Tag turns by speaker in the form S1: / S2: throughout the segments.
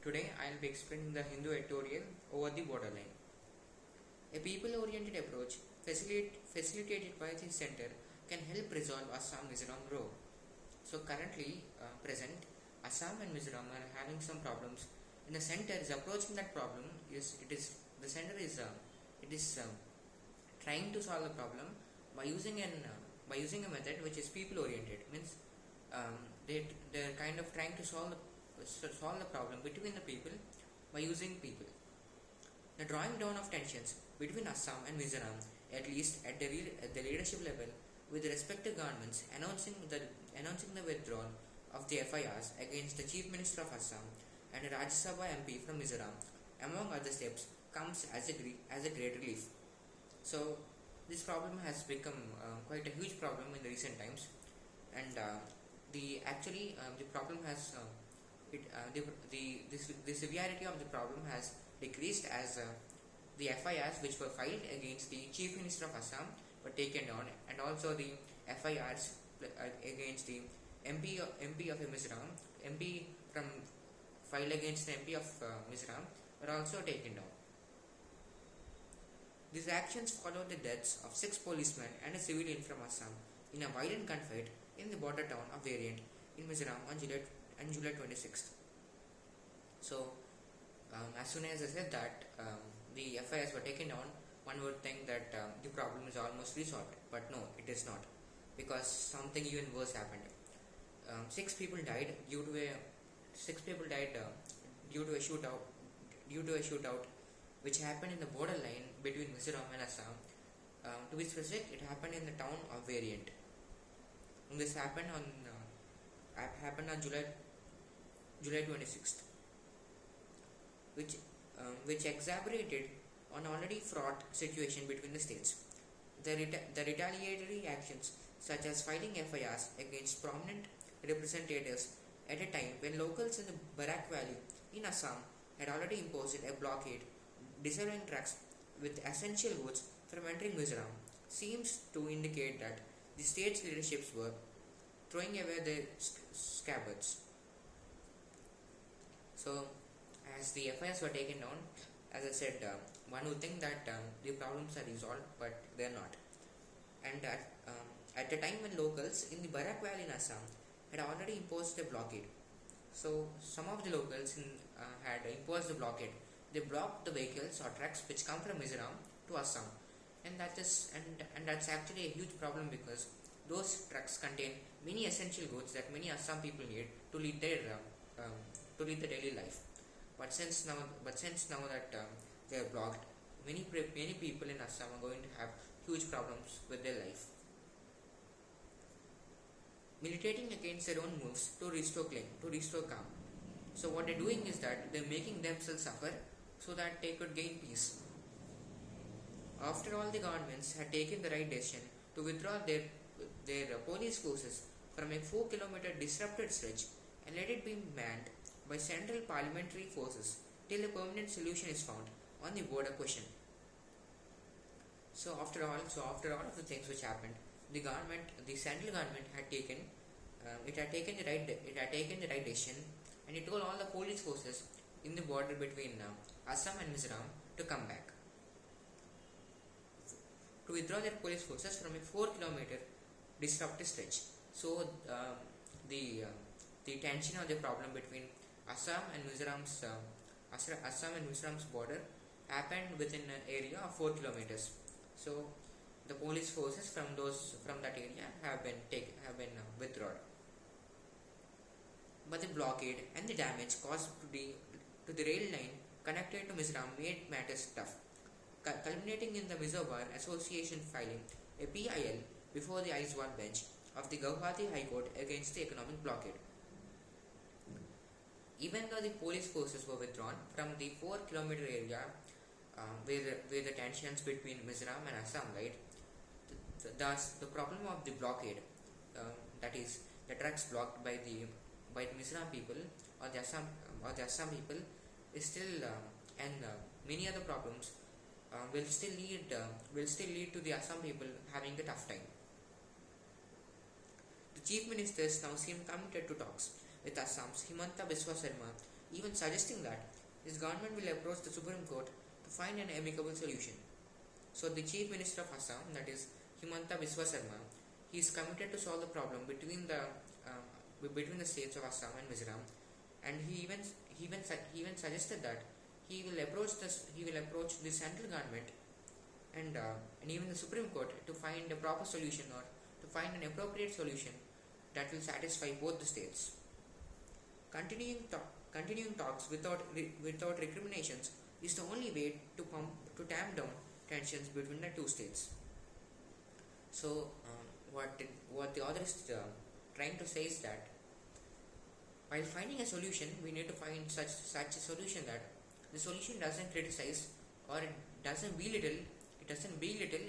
S1: Today I'll be explaining the Hindu editorial over the borderline. A people-oriented approach facilitated by the center can help resolve Assam-Mizoram row. So currently, present, Assam and Mizoram are having some problems. And the center is approaching that problem. The center is trying to solve the problem by using a method which is people-oriented. Means um, they're kind of trying to solve the problem between the people by using people. The drawing down of tensions between Assam and Mizoram, at least at the leadership level, with respective governments announcing the withdrawal of the FIRs against the Chief Minister of Assam and a Rajya Sabha MP from Mizoram, among other steps, comes as a great relief. So this problem has become quite a huge problem in the recent times, and the problem has the severity of the problem has decreased as the FIRs which were filed against the Chief Minister of Assam were taken down, and also the FIRs against the MP of Mizoram, MP from filed against the MP of Mizoram were also taken down. These actions followed the deaths of 6 policemen and a civilian from Assam in a violent gunfight in the border town of Variant in Mizoram on July 26th. So, as soon as I said that the FIRs were taken down, one would think that the problem is almost resolved, but no, it is not, because something even worse happened. 6 people died due to a shootout which happened in the borderline between Mizoram and Assam. To be specific, it happened in the town of Variant. And this happened on July 26th, which exacerbated an already fraught situation between the states. The retaliatory actions, such as filing FIRs against prominent representatives at a time when locals in the Barak Valley in Assam had already imposed a blockade disallowing trucks with essential goods from entering Mizoram, seems to indicate that the state's leaderships were throwing away their scabbards. So, as the FIRs were taken down, as I said, one would think that the problems are resolved, but they are not. And at the time when locals in the Barak Valley in Assam had already imposed a blockade, so some of the locals had imposed the blockade. They blocked the vehicles or trucks which come from Mizoram to Assam, and that's actually a huge problem, because those trucks contain many essential goods that many Assam people need to lead their daily life. But since now that they are blocked, many people in Assam are going to have huge problems with their life. Militating against their own moves to restore calm. So what they're doing is that they're making themselves suffer so that they could gain peace. After all, the governments had taken the right decision to withdraw their police forces from a 4-kilometer disrupted stretch and let it be manned by central parliamentary forces till a permanent solution is found on the border question. So after all of the things which happened, the central government had taken the right decision, and it told all the police forces in the border between Assam and Mizoram to come back, to withdraw their police forces from a 4-kilometer disrupted stretch. So the tension or the problem between Assam and Mizoram's border happened within an area of 4 kilometers. So the police forces from that area have been withdrawn. But the blockade and the damage caused to the rail line connected to Mizoram made matters tough, culminating in the Mizo Bar Association filing a PIL before the Aiswal bench of the Guwahati High Court against the economic blockade. Even though the police forces were withdrawn from the 4-kilometer area where the tensions between Mizoram and Assam lied, thus the problem of the blockade, that is the trucks blocked by the Mizoram people or the Assam people, is still and many other problems will still lead to the Assam people having a tough time. The chief ministers now seem committed to talks with Assam's Himanta Biswa Sarma, even suggesting that his government will approach the Supreme Court to find an amicable solution. So the Chief Minister of Assam, that is Himanta Biswa Sarma, he is committed to solve the problem between the states of Assam and Mizoram, and he even suggested that he will approach the central government and even the Supreme Court to find a proper solution or to find an appropriate solution that will satisfy both the states. Continuing talks without recriminations is the only way to tamp down tensions between the two states. So, what the author is trying to say is that while finding a solution, we need to find such a solution that the solution doesn't criticize or it doesn't belittle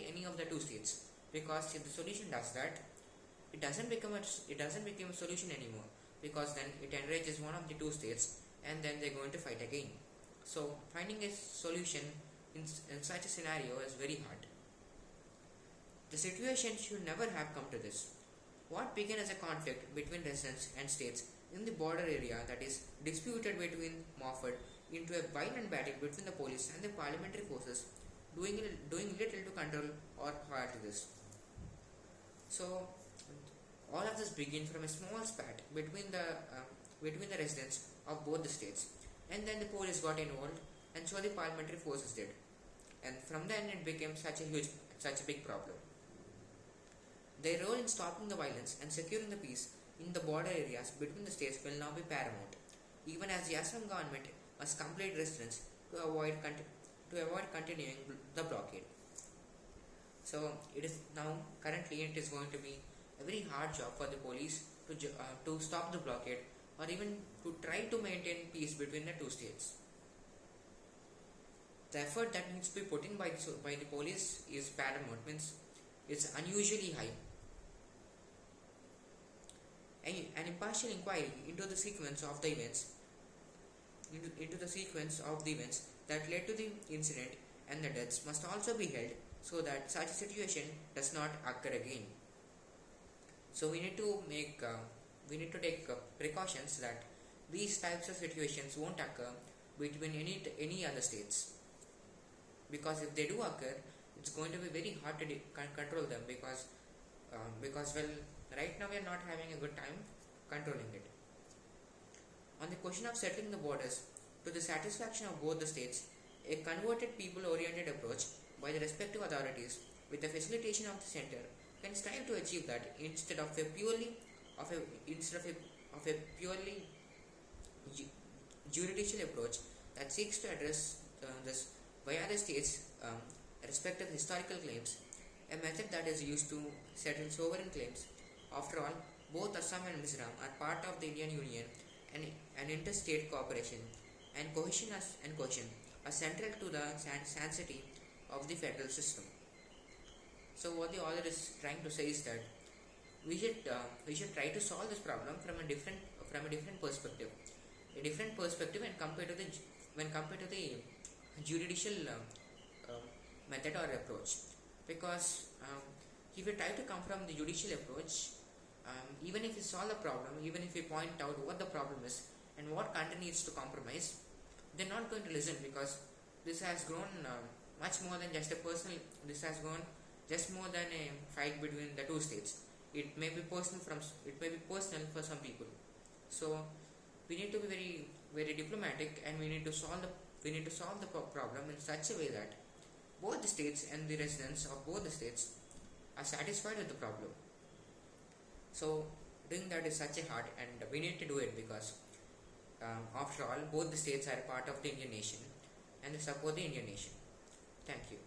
S1: any of the two states, because if the solution does that, it doesn't become a solution anymore, because then it enrages one of the two states and then they're going to fight again. So finding a solution in such a scenario is very hard. The situation should never have come to this. What began as a conflict between residents and states in the border area, that is disputed between Moffat, into a violent battle between the police and the parliamentary forces, doing little to control or halt this. So all of this began from a small spat between the residents of both the states, and then the police got involved, and so the parliamentary forces did, and from then it became such a big problem. Their role in stopping the violence and securing the peace in the border areas between the states will now be paramount, even as the Assam government must complete resistance to avoid continuing the blockade. So it is now currently it is going to be a very hard job for the police to stop the blockade or even to try to maintain peace between the two states. The effort that needs to be put in by the police is paramount, means it's unusually high. An impartial inquiry into the sequence of the events that led to the incident and the deaths must also be held, so that such a situation does not occur again. So we need to take precautions that these types of situations won't occur between any other states, because if they do occur, it's going to be very hard to control them, because right now we are not having a good time controlling it. On the question of settling the borders to the satisfaction of both the states, a converted people-oriented approach by the respective authorities with the facilitation of the center can strive to achieve that, instead of a purely judicial approach that seeks to address this via the states' respective historical claims, a method that is used to settle sovereign claims. After all, both Assam and Mizoram are part of the Indian Union, and interstate cooperation and cohesion are central to the sanctity of the federal system. So what the author is trying to say is that we should try to solve this problem from a different perspective, when compared to the judicial method or approach, because if we try to come from the judicial approach, even if we solve the problem, even if we point out what the problem is and what country needs to compromise, they're not going to listen, because this has grown much more than just a personal. This has gone just more than a fight between the two states. It may be personal for some people. So we need to be very, very diplomatic, and we need to solve the problem in such a way that both the states and the residents of both the states are satisfied with the problem. So doing that is such a hard, and we need to do it, because after all, both the states are a part of the Indian nation and they support the Indian nation. Thank you.